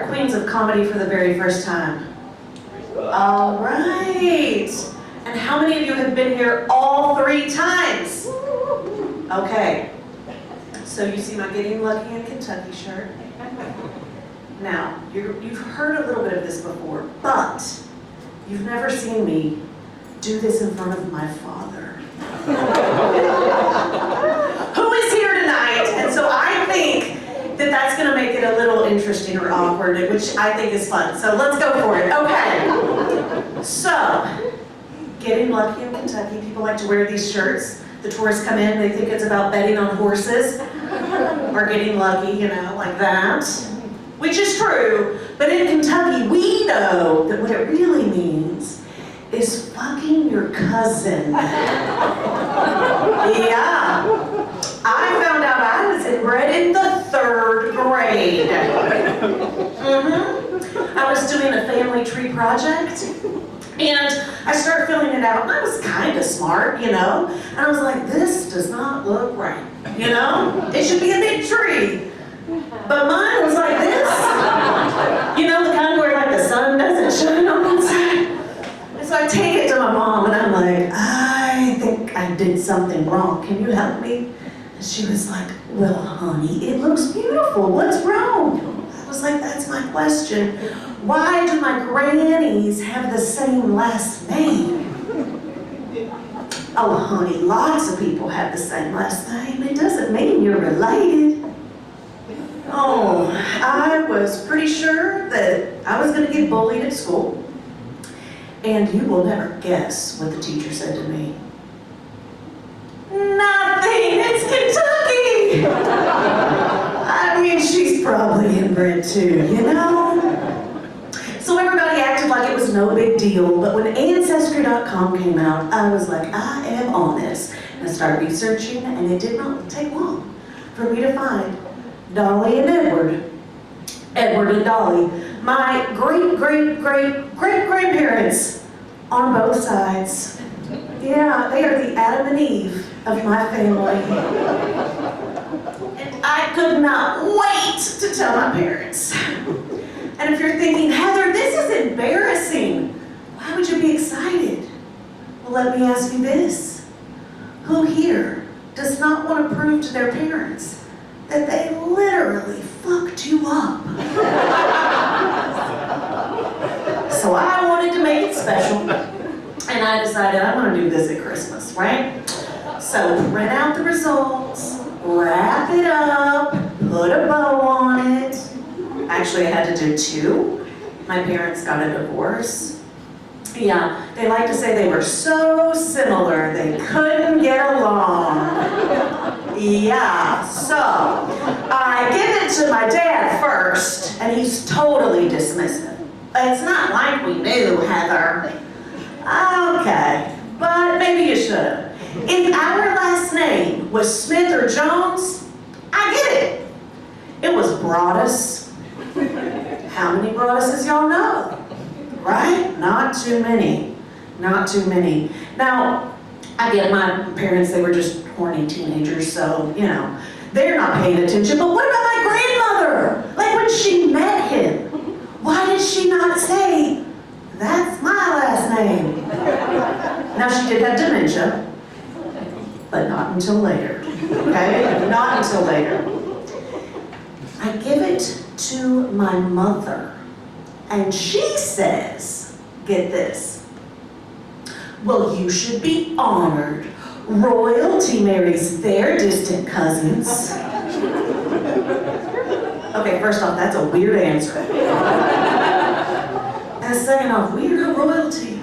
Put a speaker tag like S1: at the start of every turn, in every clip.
S1: are queens of comedy for the very first time? All right. And how many of you have been here all 3 times? Okay. So you see my Getting Lucky in Kentucky shirt. Now, you've heard a little bit of this before, but you've never seen me do this in front of my father. Who is here tonight? And so I think that that's going to make it a little interesting or awkward, which I think is fun. So let's go for it. Okay. So, Getting Lucky in Kentucky, people like to wear these shirts. The tourists come in, they think it's about betting on horses or getting lucky, you know, like that. Which is true, but in Kentucky, we know that what it really means is fucking your cousin. Yeah. I found out I was inbred in the 3rd grade. I was doing a family tree project, and I started filling it out, and I was kind of smart, you know? And I was like, this does not look right, you know? It should be a big tree. But mine was like this. You know, the kind where like the sun doesn't shine on one side. And so I take it to my mom and I'm like, I think I did something wrong. Can you help me? And she was like, well, honey, it looks beautiful. What's wrong? I was like, that's my question. Why do my grannies have the same last name? Oh, honey, lots of people have the same last name. It doesn't mean you're related. Oh, I was pretty sure that I was going to get bullied at school. And you will never guess what the teacher said to me. Nothing! It's Kentucky! I mean, she's probably inbred too, you know? So everybody acted like it was no big deal, but when Ancestry.com came out, I was like, I am on this. And I started researching, and it did not take long for me to find Dolly and Edward and Dolly, my great-great-great-great-grandparents on both sides. Yeah, they are the Adam and Eve of my family. And I could not wait to tell my parents. And if you're thinking, Heather, this is embarrassing, why would you be excited? Well, let me ask you this. Who here does not want to prove to their parents that they literally fucked you up? So I wanted to make it special, and I decided I'm going to do this at Christmas, right? So print out the results, wrap it up, put a bow on it. Actually, I had to do 2. My parents got a divorce. Yeah, they like to say they were so similar they couldn't get along. Yeah, so I give it to my dad first, and he's totally dismissive. It's not like we knew, Heather. Okay, but maybe you should have. If our last name was Smith or Jones, I get it. It was Broadus. How many Broaduses y'all know? Right? Not too many. Not too many. Now, I get my parents, they were just horny teenagers, so, you know, they're not paying attention. But what about my grandmother? Like when she met him, why did she not say, that's my last name? Now, she did have dementia, but not until later, okay? Not until later. I give it to my mother, and she says, get this, well, you should be honored. Royalty marries their distant cousins. Okay, first off, that's a weird answer. And second off, weird royalty.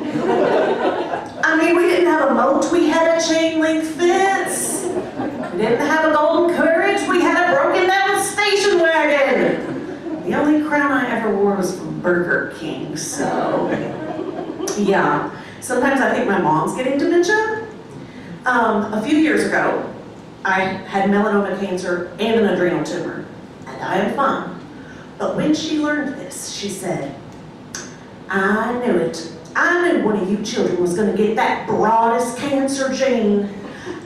S1: I mean, we didn't have a moat, we had a chain link fence. We didn't have a golden carriage, we had a broken down station wagon. The only crown I ever wore was from Burger King, so yeah. Sometimes I think my mom's getting dementia. A few years ago, I had melanoma cancer and an adrenal tumor, and I am fine. But when she learned this, she said, I knew it. I knew one of you children was going to get that broadest cancer gene,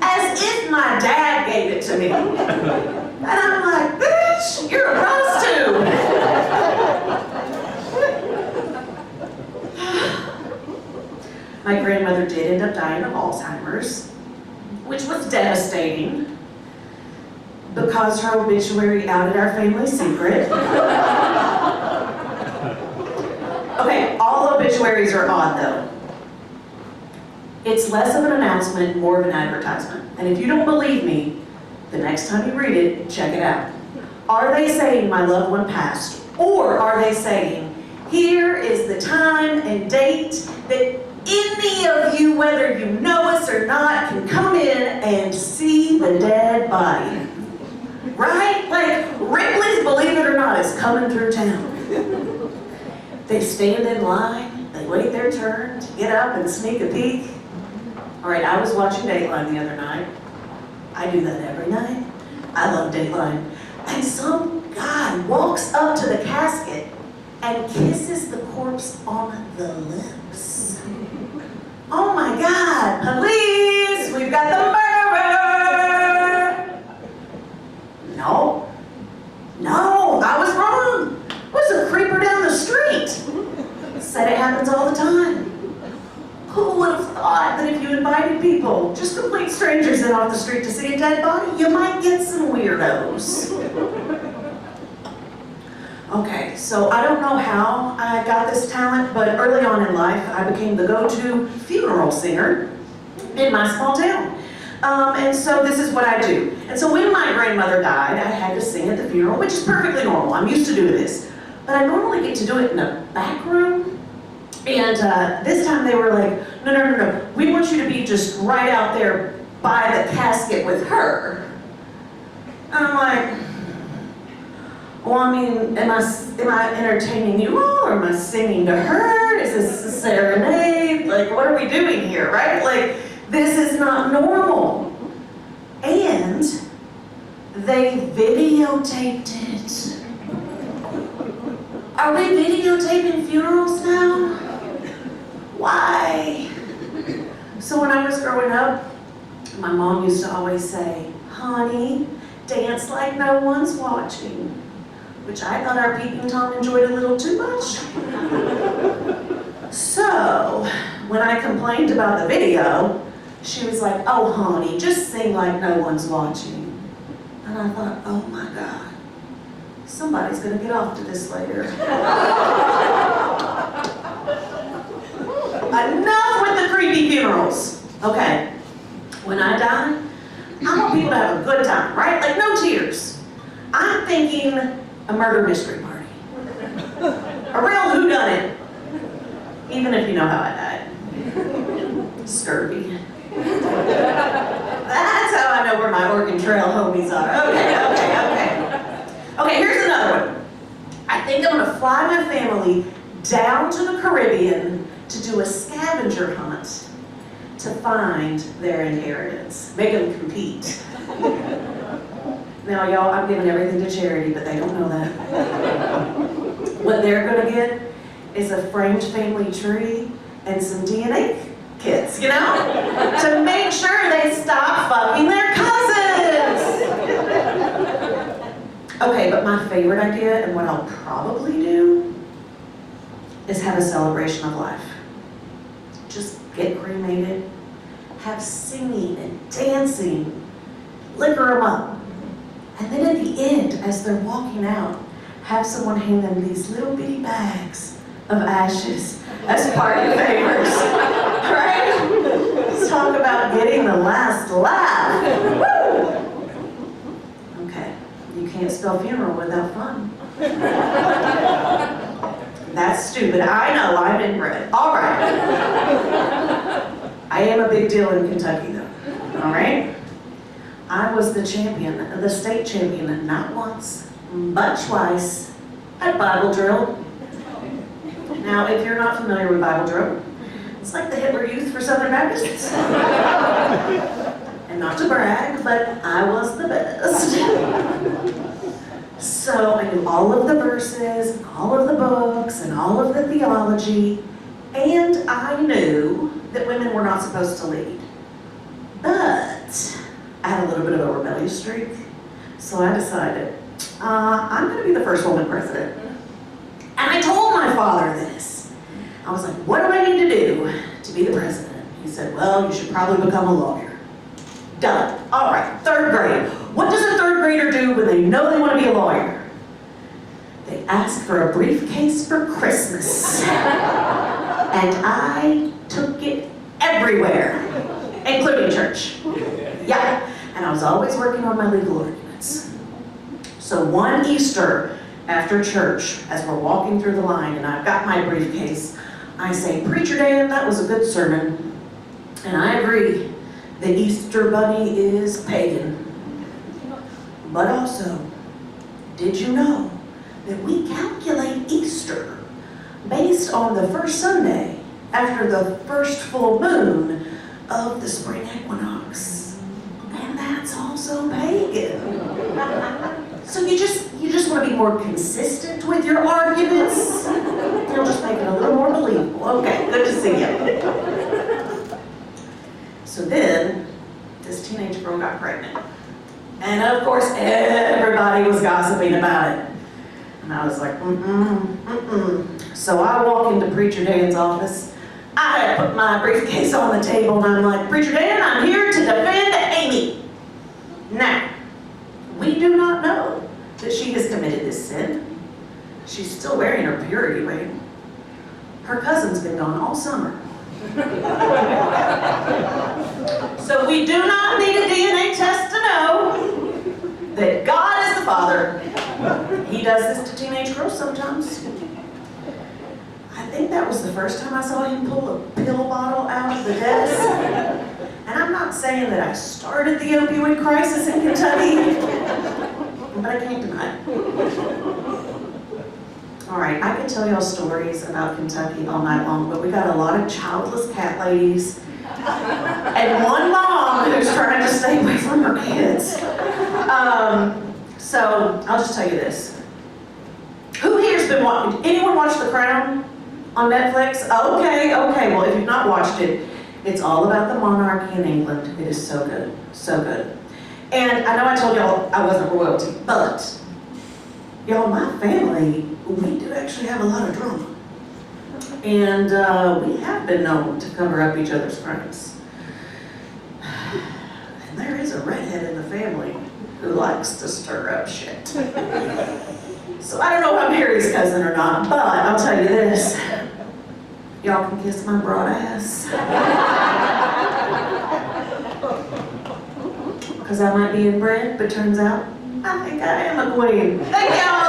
S1: as if my dad gave it to me. And I'm like, bitch, you're a broadest too. did end up dying of Alzheimer's, which was devastating because her obituary outed our family secret. Okay, all obituaries are odd though. It's less of an announcement, more of an advertisement. And if you don't believe me, the next time you read it, check it out. Are they saying my loved one passed? Or are they saying, here is the time and date that any of you, whether you know us or not, can come in and see the dead body? Right? Like Ripley's Believe It or Not is coming through town. They stand in line, they wait their turn to get up and sneak a peek. All right, I was watching Dateline the other night. I do that every night. I love Dateline. And some guy walks up to the casket and kisses the corpse on the lips. Oh my God, police, we've got the murderer. No, I was wrong. It was a creeper down the street. Said it happens all the time. Who would have thought that if you invited people, just complete strangers in off the street to see a dead body, you might get some weirdos? Okay, so I don't know how I got this talent, but early on in life, I became the go-to funeral singer in my small town. And so this is what I do. And so when my grandmother died, I had to sing at the funeral, which is perfectly normal. I'm used to doing this. But I normally get to do it in a back room. And this time they were like, no. We want you to be just right out there by the casket with her. And I'm like, well, I mean, am I entertaining you all, or am I singing to her? Is this a serenade? Like, what are we doing here, right? Like, this is not normal. And they videotaped it. Are we videotaping funerals now? Why? So when I was growing up, my mom used to always say, honey, dance like no one's watching. Which I thought our peeping Tom enjoyed a little too much. So, when I complained about the video, she was like, oh honey, just sing like no one's watching. And I thought, oh my God, somebody's gonna get off to this later. Enough with the creepy funerals. Okay, when I die, I want people to have a good time, right? Like no tears. I'm thinking a murder mystery party. A real whodunit. Even if you know how I died. Scurvy. That's how I know where my Oregon Trail homies are. Okay, here's another one. I think I'm gonna fly my family down to the Caribbean to do a scavenger hunt to find their inheritance. Make them compete. Now, y'all, I'm giving everything to charity, but they don't know that. What they're gonna get is a framed family tree and some DNA kits, you know? To make sure they stop fucking their cousins! Okay, but my favorite idea, and what I'll probably do, is have a celebration of life. Just get cremated, have singing and dancing, liquor them up. And then at the end, as they're walking out, have someone hand them these little bitty bags of ashes as party favors, right? Let's talk about getting the last laugh. Woo! Okay, you can't spell funeral without fun. That's stupid, I know, I'm inbred. All right. I am a big deal in Kentucky though, all right? I was the champion, the state champion, not once, but twice, at Bible drill. Now, if you're not familiar with Bible drill, it's like the Hitler Youth for Southern Baptists. And not to brag, but I was the best. So I knew all of the verses, all of the books, and all of the theology, and I knew that women were not supposed to lead. But I had a little bit of a rebellious streak, so I decided, I'm going to be the first woman president. And I told my father this. I was like, what do I need to do to be the president? He said, said, well, you should probably become a lawyer. Done. All right, third grade. What does a third grader do when they know they want to be a lawyer? They ask for a briefcase for Christmas. And I took it everywhere, including church. Yeah, and I was always working on my legal arguments. So one Easter after church, as we're walking through the line and I've got my briefcase, I say, Preacher Dan, that was a good sermon. And I agree, the Easter bunny is pagan. But also, did you know that we calculate Easter based on the first Sunday after the first full moon of the spring equinox? And that's also pagan. So you just want to be more consistent with your arguments. You'll just make it a little more believable. Okay, good to see you. So then, this teenage girl got pregnant. And of course, everybody was gossiping about it. And I was like, So I walk into Preacher Dan's office. I put my briefcase on the table and I'm like, Preacher Dan, I'm here to defend Amy. Now, we do not know that she has committed this sin. She's still wearing her purity ring. Her cousin's been gone all summer. So we do not need a DNA test to know that God is the Father. He does this to teenage girls sometimes. I think that was the first time I saw him pull a pill bottle out of the desk. And I'm not saying that I started the opioid crisis in Kentucky, but I can't deny it. All right, I could tell y'all stories about Kentucky all night long, but we got a lot of childless cat ladies and one mom who's trying to stay away from her kids. So I'll just tell you this. Who here's been watching? Anyone watch The Crown on Netflix? Okay. Well, if you've not watched it, it's all about the monarchy in England. It is so good, so good. And I know I told y'all I wasn't royalty, but y'all, my family, we do actually have a lot of drama. And we have been known to cover up each other's crimes. And there is a redhead in the family who likes to stir up shit. So I don't know if I'm Harry's cousin or not, but I'll tell you this. Y'all can kiss my broad ass. Because I might be inbred, but turns out I think I am a queen. Thank y'all.